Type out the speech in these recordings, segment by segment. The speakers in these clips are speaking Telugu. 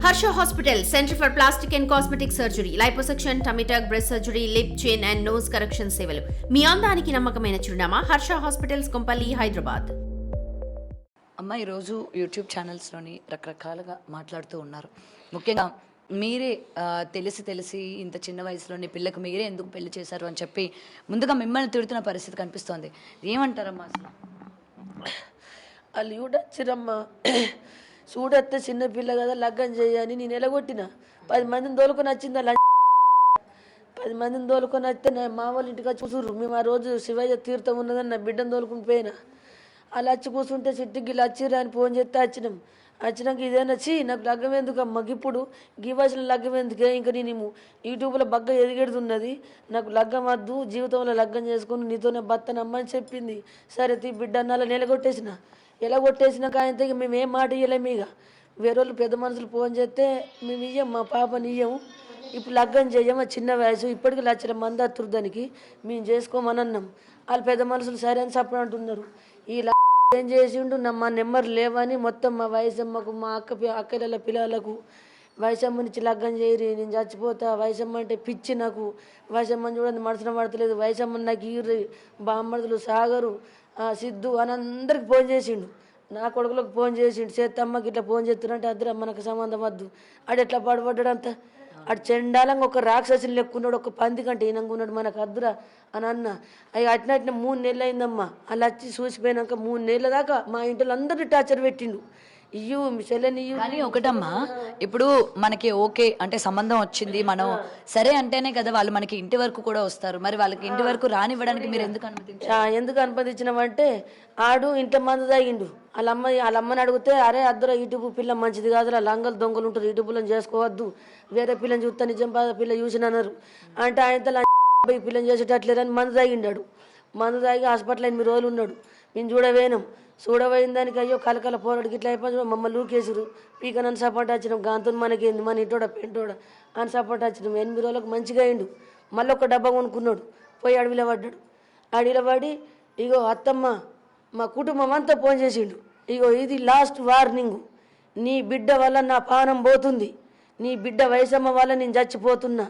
Harsha hospital centre for plastic and cosmetic surgery, liposuction, tummy టక్, బ్రెస్ట్ సర్జరీ, లిప్, చిన్ అండ్ నోస్ కరెక్షన్ సేవలు. మీ అందానికి నమ్మకమైన చిరునామా హర్ష హాస్పిటల్స్, కొంపల్లి, హైదరాబాద్. అమ్మ ఈరోజు యూట్యూబ్ ఛానల్స్లోని రకరకాలుగా మాట్లాడుతూ ఉన్నారు. ముఖ్యంగా మీరే తెలిసి ఇంత చిన్న వయసులోని పిల్లకు మీరే ఎందుకు పెళ్లి చేశారు అని చెప్పి ముందుగా మిమ్మల్ని తిడుతున్న పరిస్థితి కనిపిస్తోంది. ఏమంటారమ్మా అసలు? వాళ్ళు చూడొచ్చిరమ్మా, చూడొస్తే చిన్నపిల్ల కదా లగ్గం చేయని నేను ఎలగొట్టిన 10 మందిని తోలుకొని వచ్చిందా 10 మందిని తోలుకొని వస్తే నా మా వాళ్ళ ఇంటికి వచ్చి కూర్చుర్రు. మేము ఆ రోజు శివయ్య తీర్థం ఉన్నదని నా బిడ్డను తోలుకుని పోయినా. అలా వచ్చి కూర్చుంటే చిట్టిగిళ్ళు వచ్చిర్రా అని ఫోన్ చేస్తే వచ్చినాక ఇదేనా నాకు లగ్గం ఎందుకు అమ్మ, ఇప్పుడు గివాసిన లగ్గం ఎందుకే, ఇంకా నేను యూట్యూబ్లో బగ్గ ఎదిగెడుతున్నది, నాకు లగ్గం వద్దు, జీవితంలో లగ్గం చేసుకుని నీతోనే బత్తనమ్మని చెప్పింది. సరే తీ బిడ్డ అన్నాలో ఎలగొట్టేసినాక ఆయనతో ఇక మేము ఏం మాట ఇవ్వలేము. ఇక వేరే వాళ్ళు పెద్ద మనుషులు ఫోన్ చేస్తే మేము ఇయ్యం, మా పాపని ఇయ్యము, ఇప్పుడు లగ్గం చేయము, చిన్న వయసు, ఇప్పటికి 1,00,000 మంది అత్తురు, దానికి మేము చేసుకోమని అన్నాం. వాళ్ళు పెద్ద మనుషులు సరే అని సపోర్ట్ అంటున్నారు. ఈ ఏం చేసిండు, మా నెంబర్ లేవని మొత్తం మా వయసమ్మకు, మా అక్కల పిల్లలకు వయసమ్మ నుంచి లగ్గం చేయరి, నేను చచ్చిపోతా, వయసమ్మ అంటే పిచ్చి, నాకు వయసమ్మని చూడండి మనసున పడతలేదు, వయసమ్మని నాకు ఈర్రి, బామ్మడుతులు సాగరు, సిద్ధు అని అందరికి ఫోన్ చేసిండు. నా కొడుకులకు ఫోన్ చేసిండు, చేత్తమ్మకి ఇట్లా ఫోన్ చేస్తున్నంటే అద్దరు మనకు సంబంధం వద్దు. ఆడు ఎట్లా పడబడ్డాడు అంత, ఆడు చెండాలంగా ఒక రాక్షసుని లెక్కున్నాడు, ఒక పంది కంటే ఈనంగా ఉన్నాడు, మనకు అద్దురా అని అన్న. అవి అట్టిన 3 నెలలు అయిందమ్మా. అలా వచ్చి చూసిపోయినాక 3 నెలల దాకా మా ఇంట్లో అందరినీ టార్చర్ పెట్టిండు. ఇయ్యు మీ చెల్లెని ఇయ్యు. కానీ ఒకటమ్మా, ఇప్పుడు మనకి ఓకే అంటే సంబంధం వచ్చింది, మనం సరే అంటేనే కదా వాళ్ళు మనకి ఇంటి వరకు కూడా వస్తారు. మరి వాళ్ళకి ఇంటి వరకు రానివ్వడానికి మీరు ఎందుకు అనుమతించారు? ఎందుకు అనుమతించినామంటే ఆడు ఇంట్లో మంది తాగిండు. వాళ్ళ అమ్మని అడిగితే, అరే అద్దరు యూట్యూబ్ పిల్ల మంచిది కాదు, లంగలు దొంగలు ఉంటారు, యూట్యూబ్లో చేసుకోవద్దు, వేరే పిల్లని చూస్తా నిజం పిల్ల చూసినన్నారు అంటే ఆయనతో పిల్లని చేసేటట్లేరని మందు తాగిండాడు. మందు తాగి హాస్పిటల్ 8 రోజులు ఉన్నాడు. మేము చూడవేనాం. చూడబోయిన దానికి అయ్యో కలకల పోరాడికి ఇట్లా అయిపోయి మమ్మల్ని లూకేసారు. పీక నన్ను సపోర్ట్ వచ్చినాం, గాంతో మనకేంది, మన ఇంటోడ పెంటోడ అని సపోర్ట్ వచ్చినాం. 8 రోజులకు మంచిగా అయిండు. మళ్ళీ ఒక డబ్బా కొనుక్కున్నాడు, పోయి అడవిలో పడ్డాడు. అడవిలో పడి ఇగో అత్తమ్మ మా కుటుంబం అంతా ఫోన్ చేసిండు, ఇగో ఇది లాస్ట్ వార్నింగ్, నీ బిడ్డ వల్ల నా పానం పోతుంది, నీ బిడ్డ వయసమ్మ వల్ల నేను చచ్చిపోతున్నా,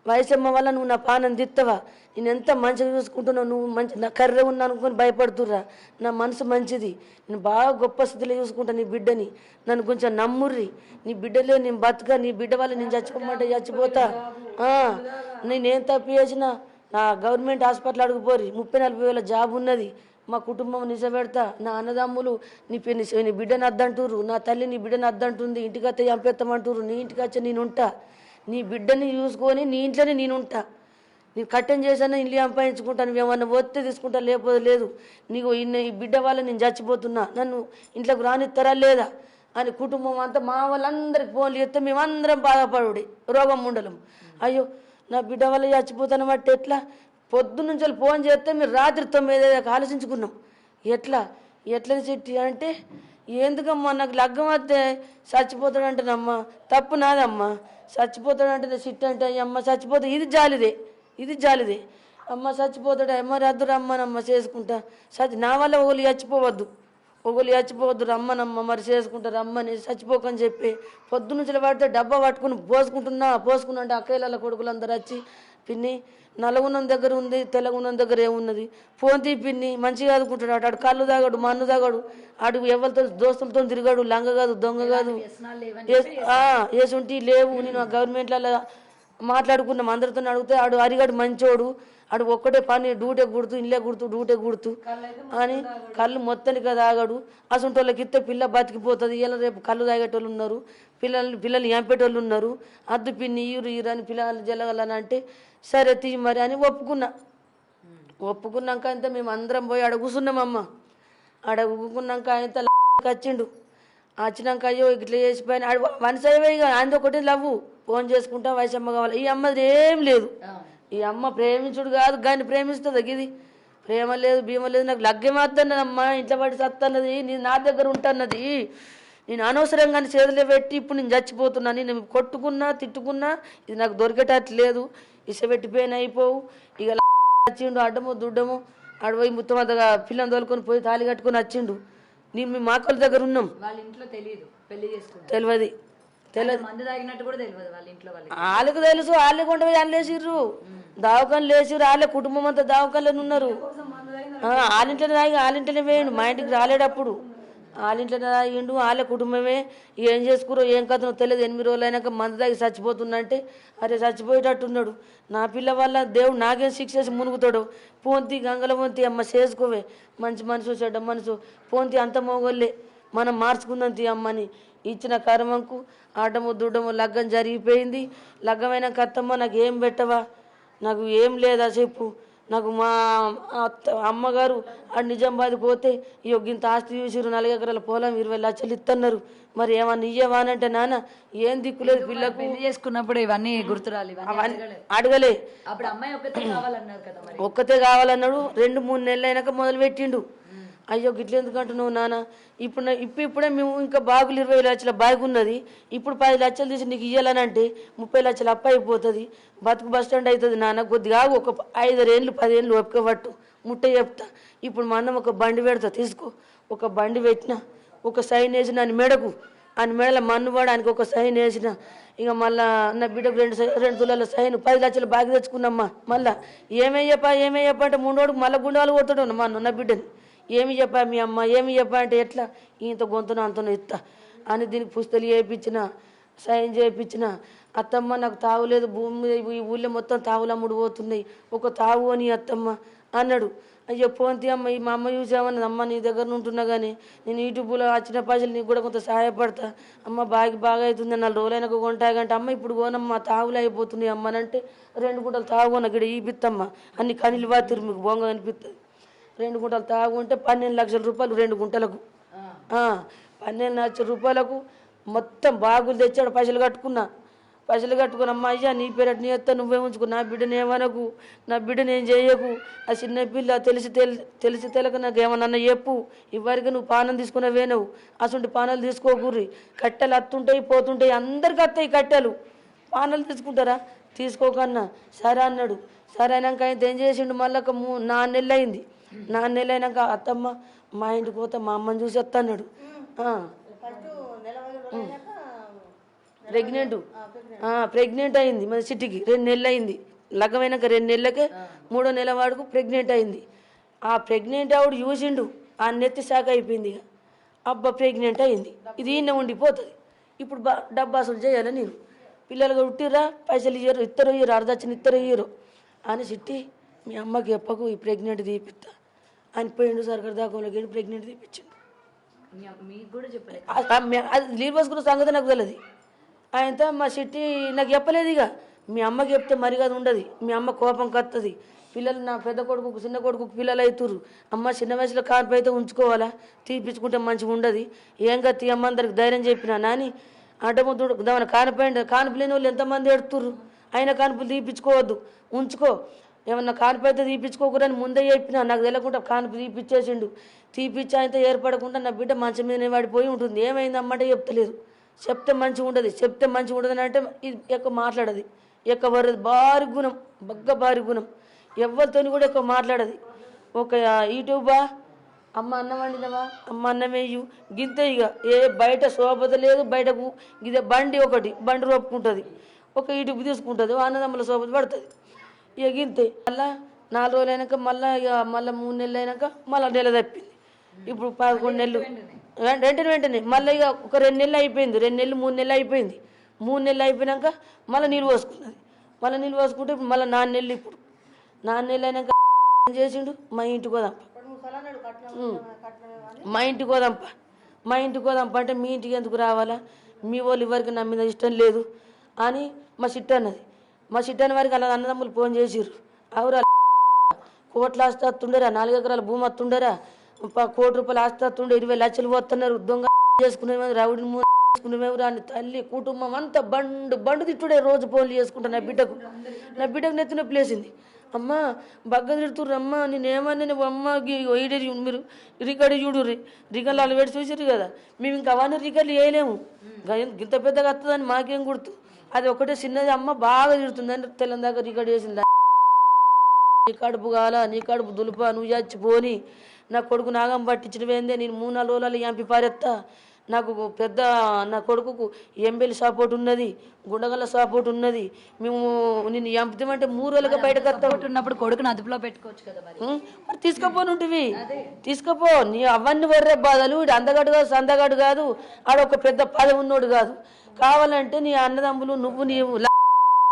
వయసమ్మ వల్ల నువ్వు నా పానం దిత్తవా, నేను ఎంత మంచిగా చూసుకుంటున్నావు, నువ్వు మంచి నా కర్రె ఉన్నా అనుకొని భయపడుతుర్రా, నా మనసు మంచిది, నేను బాగా గొప్ప స్థితిలో చూసుకుంటా నీ బిడ్డని, నన్ను కొంచెం నమ్ముర్రి, నీ బిడ్డలే నేను బతుక, నీ బిడ్డ వల్ల నేను చచ్చిపోమంటే చచ్చిపోతా, నేనేం తప్పు చేసినా నా గవర్నమెంట్ హాస్పిటల్ అడుగుపోరి, 30-40 వేల జాబ్ ఉన్నది, మా కుటుంబం నిజపెడతా, నా అన్నదమ్ములు నీ బిడ్డను అద్దంటుర్రు, నా తల్లి నీ బిడ్డను అద్దంటుంది, ఇంటికి వస్తే చంపేస్తామంటుర్రు, నీ ఇంటికి వచ్చి నేనుంటా, నీ బిడ్డని చూసుకొని నీ ఇంట్లోనే నేనుంటా, నేను కట్టెం చేశాను, ఇల్లు సంపాదించుకుంటాను, ఏమన్నా పోతే తీసుకుంటా, లేకపోతే లేదు, నీకు ఈ బిడ్డ వల్ల నేను చచ్చిపోతున్నా, నన్ను ఇంట్లోకి రానిస్తారా లేదా అని కుటుంబం అంతా మా వాళ్ళందరికి ఫోన్లు చేస్తే మేమందరం బాధపడు రోగం ఉండలం. అయ్యో నా బిడ్డ వల్ల చచ్చిపోతాను బట్టి ఎట్లా, పొద్దున్నుంచి ఫోన్ చేస్తే మీరు రాత్రి 9 దాకా ఆలోచించుకున్నాం, ఎట్లా చెట్టి అంటే ఎందుకమ్మా నాకు లగ్గం వస్తే చచ్చిపోతాడంటేనమ్మా, తప్పు నాదమ్మా, చచ్చిపోతాడంటే సిట్ అంటే అమ్మ చచ్చిపోతా, ఇది జాలిదే అమ్మ చచ్చిపోతాడా, మరి వద్దు రమ్మనమ్మ చేసుకుంటా, నా వల్ల ఒకళ్ళు చచ్చిపోవద్దు రమ్మనమ్మ, మరి చేసుకుంటా రమ్మని చచ్చిపోకని చెప్పి పొద్దున్నుంచి పడితే డబ్బా పట్టుకుని పోసుకున్నా అంటే అక్కయ్యల కొడుకులు అందరు వచ్చి, పిన్ని నల్లగున్నం దగ్గర ఉంది, తెల్లగున్నం దగ్గర ఏమున్నది, ఫోన్ తీ పిన్ని మంచిగా ఆదుకుంటాడు, ఆడు కళ్ళు తాగాడు, మన్ను తాగాడు, ఆడు ఎవరితో దోస్తులతో తిరిగాడు, లంగ కాదు, దొంగ కాదు, ఏసుంటి లేవు, నేను గవర్నమెంట్లలో మాట్లాడుకున్నాం, అందరితో అడిగితే ఆడు అరిగాడు మంచోడు, ఆడు ఒక్కటే పని డ్యూటే గుర్తు అని కళ్ళు మొత్తానికి తాగాడు, అసంటి వాళ్ళకి ఇస్తే పిల్ల బతికిపోతుంది, ఇలా రేపు కళ్ళు తాగేటోళ్ళు ఉన్నారు, పిల్లలు ఎంపేటోళ్ళు ఉన్నారు, అద్దు పిన్ని ఈరు అని పిల్లలు జల్లగలని అంటే సరే తీ మరి అని ఒప్పుకున్నాక అంతా మేము అందరం పోయి ఆడ కూర్చున్నామమ్మ. ఆడ ఊకున్నాక ఆయన వచ్చినాక అయ్యో ఇట్లా చేసిపోయిన వనసైవే, ఇక ఆయన ఒకటి లవ్వు, ఫోన్ చేసుకుంటా వయసమ్మ కావాలి, ఈ అమ్మది ఏం లేదు, ఈ అమ్మ ప్రేమించుడు కాదు కానీ ప్రేమిస్తుంది, ఇది ప్రేమ లేదు భీమ లేదు, నాకు లగ్గం వద్దన్నదమ్మా, ఇంట్లో పడి సత్తన్నది, నేను నా దగ్గర ఉంటాన్నది, నేను అనవసరంగా చేతులు పెట్టి ఇప్పుడు నేను చచ్చిపోతున్నాను, నేను కొట్టుకున్నా తిట్టుకున్నా ఇది నాకు దొరికేటట్లేదు, ఇసబెట్టిపోయిన అయిపోవు, ఇక వచ్చిండు అడ్డము దుడ్డము, ఆడపోయి మొత్తం అంతగా పిల్లని తోలుకొని పోయి తాళి కట్టుకొని వచ్చిండు. నేను మీ మాకల దగ్గర ఉన్నాం, వాళ్ళ ఇంట్లో తెలియదు, మందు తాగినట్టు కూడా తెలియదు వాళ్ళ ఇంట్లో వాళ్ళకి. వాళ్ళకి తెలుసు, వాళ్ళే కొంట పోయి లేచిర్రు, దావకాలు లేచిర్రు, వాళ్ళే కుటుంబం అంతా దావకాలను ఉన్నారు. వాళ్ళింట్లోనే తాగి వాళ్ళింట్లోనే వేయండు, మా ఇంటికి రాలేటప్పుడు వాళ్ళింట్లోనే తాగిండు, వాళ్ళే కుటుంబమే. ఏం చేసుకురో ఏం కథనో తెలియదు. 8 రోజులు అయినాక మందు తాగి చచ్చిపోతుందంటే అరే చచ్చిపోయేటట్టున్నాడు. నా పిల్ల వల్ల దేవుడు నాకేం శిక్ష చేసి మునుగుతాడు. పోంతి గంగల పోంతి అమ్మ చేసుకోవే, మంచి మనసు చెడ్డ మనసు పోంతి అంత మోగోళ్ళే, మనం మార్చుకుందాం తీ అమ్మని ఇచ్చిన కర్మంకు ఆటము దుడ్డము లగ్గం జరిగిపోయింది. లగ్గమైనాక అత్తమ్మ నాకు ఏం పెట్టవా, నాకు ఏం లేదా చెప్పు, నాకు మా అమ్మగారు ఆ నిజామాబాద్కి పోతే ఇంత ఆస్తి చూసిరు, 4 ఎకరాల పొలం 20 లక్షలు ఇస్తున్నారు, మరి ఏమన్నా ఇయ్యవా అని అంటే నాన్న ఏం దిక్కులేదు పిల్లకు. పెళ్లి చేసుకున్నప్పుడు ఇవన్నీ గుర్తురాలి, అడగలే. అప్పుడు అమ్మాయి ఒక్కతే కావాలన్నారు కదా, మరి ఒక్కతే కావాలన్నాడు. 2-3 నెలలు అయినాక మొదలు పెట్టిండు. అయ్యో గిట్ల ఎందుకు అంటున్నావు నాన్న, ఇప్పుడే మేము ఇంకా బాగులు 20 లక్షల బాగు ఉన్నది, ఇప్పుడు 10 లక్షలు తీసి నీకు ఇవ్వాలని అంటే 30 లక్షలు అప్పు అయిపోతుంది, బతుకు బస్ స్టాండ్ అవుతుంది నాన్న, కొద్దిగా ఒక 5 ఏళ్ళు 10 ఏళ్ళు ఒప్పుక పట్టు ముట్ట చెప్తా. ఇప్పుడు మా అన్నం ఒక బండి పెడతా తీసుకో. ఒక బండి పెట్టిన, ఒక సైన్ వేసిన అని మెడకు, అని మెడల మన్ను పడానికి ఒక సైన్ వేసిన. ఇక మళ్ళా నా బిడ్డకు 2 తులాల సైన్ 10 లక్షలు బాగా తెచ్చుకున్నమ్మా. మళ్ళా ఏమయ్యప్ప అంటే 3 రోజులకు మళ్ళీ గుండెలు కొడతాడు మా నా బిడ్డని. ఏమి చెప్పా మీ అమ్మ, ఏమి చెప్పా అంటే ఎట్లా, ఇంత గొంతున అంతను ఇస్తా అని దీనికి పుస్తలు చేయించిన, సైన్ చేయించిన. అత్తమ్మ నాకు తావులేదు, భూమి మీద ఈ ఊళ్ళో మొత్తం తావులమ్ముడు పోతున్నాయి, ఒక తావు అని అత్తమ్మ అన్నాడు. అయ్యో పోంతి అమ్మ, మా అమ్మ చూసామన్నది, అమ్మ నీ దగ్గర ఉంటున్నా కానీ నేను యూట్యూబ్లో వచ్చిన పైసలు నీకు కూడా కొంత సహాయపడతా అమ్మ, బాగా అవుతుంది 4 రోజులైనాక కొంటాయంటే అమ్మ ఇప్పుడు కోనమ్మ తావులు అయిపోతున్నాయి అమ్మనంటే 2 గుంటలు తాగు కొన్న గిడ ఈ బిత్తమ్మ అన్ని కనిలు బాతిరు మీకు బొంగ అనిపిస్తుంది. 2 గుంటలు తాగుంటే 12 లక్షల రూపాయలు 2 గుంటలకు. 12 లక్షల రూపాయలకు మొత్తం బాగులు తెచ్చాడు. పైసలు కట్టుకున్న అమ్మ అయ్యా నీ పేరట్ నీ ఎత్తా నువ్వే ఉంచుకో, నా బిడ్డని ఏమనకు, నా బిడ్డని ఏం చేయకు, ఆ చిన్న పిల్ల తెలిసి తెలక నాకు ఏమన్నా చెప్పు, ఇవరికి నువ్వు పానం తీసుకున్నవే, నువ్వు అసలు పానాలు తీసుకోకూర్రి, కట్టెలు అత్తుంటాయి పోతుంటాయి, అందరికి వస్తాయి కట్టెలు, పానాలు తీసుకుంటారా తీసుకోకన్నా. సరే అన్నాడు. సరే అయినాక ఆయన ఏం చేసిండు, మళ్ళీ 4 నెలలు అయింది. 4 నెలలు అయినాక అత్తమ్మ మా ఇంటికి పోతే మా అమ్మని చూసి వస్తా అన్నాడు. ప్రెగ్నెంట్ అయింది మన సిటీకి. 2 నెలలు అయింది లగ్గమైనాక, 2 నెలలకే 3వ నెల వాడుకు ప్రెగ్నెంట్ అయింది. ఆ ప్రెగ్నెంట్ ఆవిడ చూసిండు, ఆ నెత్తి శాఖ అయిపోయింది. ఇక అబ్బా ప్రెగ్నెంట్ అయింది, ఇది ఈయన ఉండిపోతుంది, ఇప్పుడు డబ్బాసులు చేయాలి నేను, పిల్లలుగా ఉట్టిర్రా పైసలు ఇయ్యరు, ఇయ్యరు అర్ధచ్చిన ఇయ్యరు అని సిట్టి మీ అమ్మకి చెప్పకు ఈ ప్రెగ్నెంట్ తీపిస్తా అని పోయిండు. సర్కారు దాఖలోకి వెళ్ళి ప్రెగ్నెంట్ తీపిచ్చిండు. మీకు కూడా చెప్పలేదు అది లీవ్ పోసుకున్న సంగతి నాకు తెలియదు. ఆయనతో మా సిట్టి నాకు చెప్పలేదు. ఇక మీ అమ్మకి చెప్తే మరి అది ఉండదు, మీ అమ్మ కోపం కత్తది. పిల్లలు నా పెద్ద కొడుకు చిన్న కొడుకు పిల్లలు అవుతురు, అమ్మ చిన్న వయసులో కాన్పు అయితే ఉంచుకోవాలా, తీపించుకుంటే మంచిగా ఉండదు, ఏం కదా తీ అమ్మ అందరికి ధైర్యం చెప్పినా నాని అడ్డముద్దుడు దాని కానుపు లేని వాళ్ళు ఎంతమంది ఎడుతుర్రు, అయినా కానుపులు తీపించుకోవద్దు ఉంచుకో, ఏమన్నా కానుపు అయితే తీపించుకోకూడని ముందే చెప్పినా, నాకు తెలియకుండా కానుపు తీపిచ్చేసిండు. తీపిచ్చి ఆయనతో ఏర్పడకుండా నా బిడ్డ మంచం మీదనే వాడిపోయి ఉంటుంది. ఏమైందమ్మంటే చెప్తలేదు, చెప్తే మంచిగా ఉండదు అని అంటే ఇది ఎక్కువ మాట్లాడది, ఎక్కువ వరది, భారీ గుణం, భారీ గుణం, ఎవరితో కూడా ఎక్కువ మాట్లాడది. ఒక యూట్యూబా అమ్మ అన్నం వండినవా, అమ్మ అన్నం వేయు గింతే. ఇక ఏ బయట శోభత లేదు, బయటకు ఇదే బండి రోపుకుంటుంది, ఒక యూట్యూబ్ తీసుకుంటుంది, అన్నదమ్ముల శోభత పడుతుంది. ఇక గింతే. మళ్ళీ 4 రోజులు అయినాక మళ్ళీ 3 నెలలు అయినాక మళ్ళీ నెల తప్పింది. ఇప్పుడు 11 నెలలు వెంటనే మళ్ళీ ఇక ఒక 2 నెలలు అయిపోయింది, 2 నెలలు 3 నెలలు అయిపోయింది. 3 నెలలు అయిపోయినాక మళ్ళీ నీళ్ళు పోసుకున్నది. మళ్ళీ నీళ్ళు పోసుకుంటే ఇప్పుడు మళ్ళీ 4 నెలలు. ఇప్పుడు 4 నెలలు అయినాక ఏం చేసిండు, మా ఇంటికి పోదాంప అంటే మీ ఇంటికి ఎందుకు రావాలా, మీ వాళ్ళు ఎవరికి నా మీద ఇష్టం లేదు అని మా చిట్ట అన్నది. మా చిట్టని వారికి అలా అన్నదమ్ములు ఫోన్ చేసిర్రు, అవురా కోట్ల ఆస్తి వస్తుండరా, 4 ఎకరాల భూమి వస్తుండరా, 1 కోటి రూపాయలు ఆస్తి వస్తుండే, 20 లక్షలు పోతున్నారు, దొంగ చేసుకునేవారు, రౌడిని చేసుకునేవారు అని తల్లి కుటుంబం అంతా బండు తిట్టుడే, రోజు ఫోన్లు చేసుకుంటా. నా బిడ్డకు నెత్తిన ప్లేసింది. అమ్మ బగ్గ తిడుతుర్రు, అమ్మ నేనేమన్నా నువ్వు అమ్మ మీరు రికార్డు చూడుర్రి, రికార్డులు అలా పెట్టి చూసిర్రు కదా, మేము ఇంకా అవన్నీ రికార్డులు వేయలేము, ఇంత పెద్దగా వస్తుందని మాకేం గుర్తు, అది ఒకటే చిన్నది, అమ్మ బాగా తిడుతుందని తెల్లని దాకా రికార్డు చేసింది. నీ కడుపు కావాలా, నీ కడుపు దులుపా, నువ్వు చచ్చిపోని, నా కొడుకు నాగం పట్టించినవేందే, నేను 3-4 రోజులలో ఎంపి పారెత్తా, నాకు పెద్ద నా కొడుకుకు ఎంబెల్ సపోర్ట్ ఉన్నది, గుండగల సపోర్ట్ ఉన్నది. మేము నిన్ను చంపుతామంటే 3 రోజులుగా బయటకు వస్తాం. ఉన్నప్పుడు కొడుకుని అదుపులో పెట్టుకోవచ్చు కదా మరి. మరి తీసుకుపోనుంటివి, తీసుకుపో. నీ అవన్నీ వర్రే బాధలు. వీడు అందగాడు కాదు, సందగాడు కాదు, ఆడొక పెద్ద పదవి ఉన్నోడు కాదు. కావాలంటే నీ అన్నదమ్ములు నీవు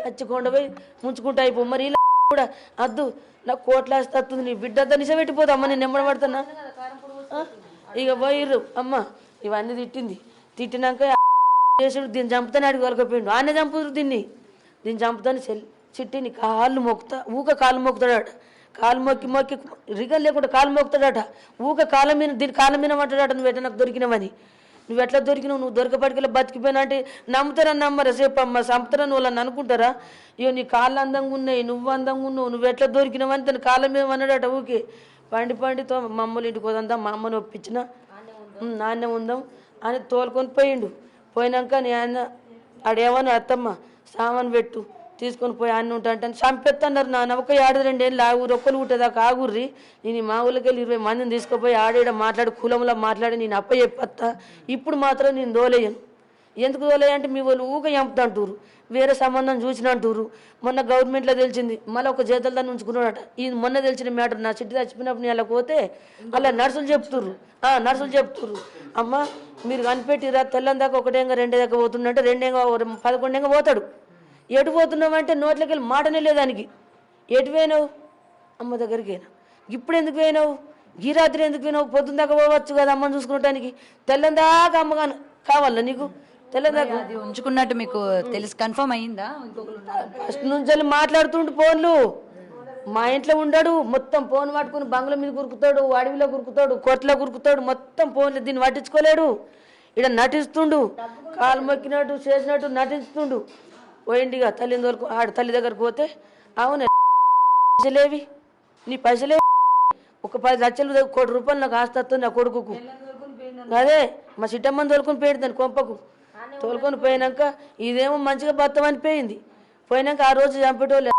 చచ్చికొండ పోయి ముంచుకుంటా అయిపో. మరి ఇలా కూడా అద్దు, నాకు కోట్లాస్తుంది. నీ బిడ్డ నిజబెట్టిపోతా అమ్మ, నేను నెమ్మడబడుతున్నా. ఇక పోయిర్రు అమ్మ, ఇవన్నీ తిట్టినాక చేసుడు దీన్ని చంపుతానే అడిగి వలకపోయిండు. ఆయన చంపుతారు దీన్ని చంపుతాను చిట్టిని కాళ్ళు మొక్కుతా, కాళ్ళు మొక్కుతాడట. కాలు మొక్కి రిగన్ లేకుండా కాలు మొక్కుతాడట. కాళ్ళ మీద దీని కాళ్ళ మీద అంటాడట, నువ్వు ఎట్లా నాకు దొరికినావని. నువ్వు ఎట్లా దొరికినావు, నువ్వు దొరకపడికెళ్ళి బతికిపోయినా అంటే నమ్ముతారని నమ్మరా? సేపు అమ్మ చంపుతారని వాళ్ళని అనుకుంటారా? ఇవో నీ కాళ్ళు అందంగా ఉన్నాయి, నువ్వు అందంగా ఉన్నావు, నువ్వు ఎట్లా దొరికినావని తన కాళ్ళ మీద అన్నాడట. పండితో మా అమ్మలు ఇంటికి పోదంతా, మా అమ్మని ఒప్పించిన నాన్న ఉందాం అని తోలుకొని పోయిండు. పోయినాక నేను ఆడేమన్నా అత్తమ్మ సామాన్ పెట్టు తీసుకొని పోయి అన్న ఉంటా చంపెత్తన్నారు. నా నవ్వుక 2 ఏళ్ళు ఆగురు, ఒక్కరు పుట్టేదాకా ఆగుర్రి. నేను మా ఊళ్ళకి వెళ్ళి 20 మందిని తీసుకుపోయి ఆడేడ మాట్లాడి కులంలో మాట్లాడి నేను అప్ప చెప్పత్తా. ఇప్పుడు మాత్రం నేను దోలేయను. ఎందుకు దోలేయంటే మీ వాళ్ళు చంపుతంటారు, వేరే సంబంధం చూసినంటారు. మొన్న గవర్నమెంట్లో తెలిసింది, మళ్ళీ ఒక చేతుల దాన్ని ఉంచుకున్నాడట. ఇది మొన్న తెలిసిన మ్యాటర్. నా చిట్టి చచ్చిపోయినప్పుడు నేను అలా పోతే అలా నర్సులు చెప్తుర్రు అమ్మ మీరు కనిపెట్టిరా తెల్లం దాకా 1 2 దాకా పోతుందంటే 2 11 పోతాడు. ఎటు పోతున్నావంటే నోట్లోకి వెళ్ళి మాటనే లేదానికి. ఎటు పోయినావు? అమ్మ దగ్గరికి పోయినా. ఇప్పుడు ఎందుకు పోయినావు? ఈ రాత్రి ఎందుకు పోయినావు? పొద్దున్న దాకా పోవచ్చు కదా అమ్మని చూసుకుంటానికి. తెల్లం దాకా అమ్మగాను కావాలా నీకు? తెల్లదాకా అది ఉంచుకున్నట్టు మీకు తెలిసి కన్ఫర్మ్ అయ్యిందా? ఫస్ట్ నుంచి మాట్లాడుతుండు ఫోన్లు. మా ఇంట్లో ఉండడు, మొత్తం ఫోన్ పట్టుకుని బంగ్లా మీద కురుకుతాడు, అడవిలో కురుకుతాడు, కోట్లో కురుకుతాడు, మొత్తం ఫోన్లు. దీన్ని పట్టించుకోలేడు. ఇక్కడ నటిస్తుండు, కాలు మొక్కినట్టు చేసినట్టు నటిస్తుండు. పోయిండిగా తల్లిని వరకు తల్లి దగ్గరకు పోతే, అవును పైసలేవి నీ పైసలే, ఒక 10 లక్షలు 1 కోటి రూపాయలు నాకు ఆస్తి వస్తుంది నా కొడుకుకు. అదే మా చిట్టమ్మని తోలుకొని పోయాడు దాని కొంపకు. తోలుకొని పోయినాక ఇదేమో మంచిగా బతమని పోయింది. పోయినాక ఆ రోజు చంపేటోళ్ళు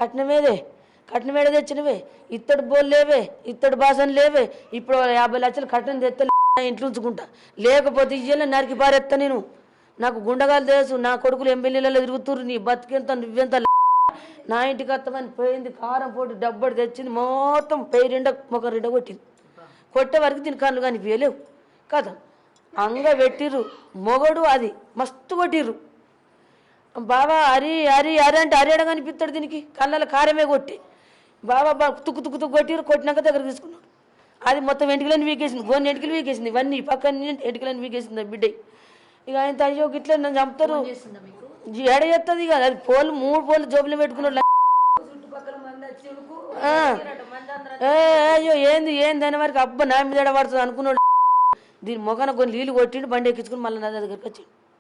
కట్నమేడే తెచ్చినవే, ఇత్తడి బోల్ లేవే, ఇత్తడి బాసన లేవే. ఇప్పుడు 50 లక్షలు కట్నం తెస్తే ఇంట్లో ఉంచుకుంటా, లేకపోతే ఇయ్యలే నరికి పారేస్తా నేను. నాకు గుండగాలు తెలుసు, నా కొడుకులు ఎంబెల్లీలలో తిరుగుతుర్రు. నీ బతికెంత నువ్వెంత. నా ఇంటికి వస్తామని పోయింది, కారం పోటీ డబ్బడి తెచ్చింది, మొత్తం పెయి 2 కొట్టింది. కొట్టే వరకు దీని కళ్ళు కానీ వేయలేవు కదా. అంగ పెట్టిర్రు, మొగడు అది మస్తు కొట్టిర్రు. బాబా అరి అంటే అరేడ కనిపిస్తాడు దీనికి, కళ్ళలో కారమే కొట్టి. బాబా తుక్కు కొట్టిర్రు. కొట్టినాక దగ్గర తీసుకున్నాడు. అది మొత్తం ఎంటికలని వీకేసింది, గోన్ని ఎంటికలు వీకేసింది, ఇవన్నీ పక్కన ఎంటికలని వీకేసింది బిడ్డ. ఇక ఆయన అయ్యో గిట్లా నన్ను చంపుతారు ఎడ చేస్తుంది. ఇక అది 3 పోలు జోబులు పెట్టుకున్నాడు. అయ్యో ఏంది అనే వరకు అబ్బా నా మీద పడుతుంది అనుకున్నాడు. దీని మొఖాన కొన్ని నీళ్ళు కొట్టిండు, బండి ఎక్కించుకుని మళ్ళీ నా దగ్గరికి వచ్చిండు.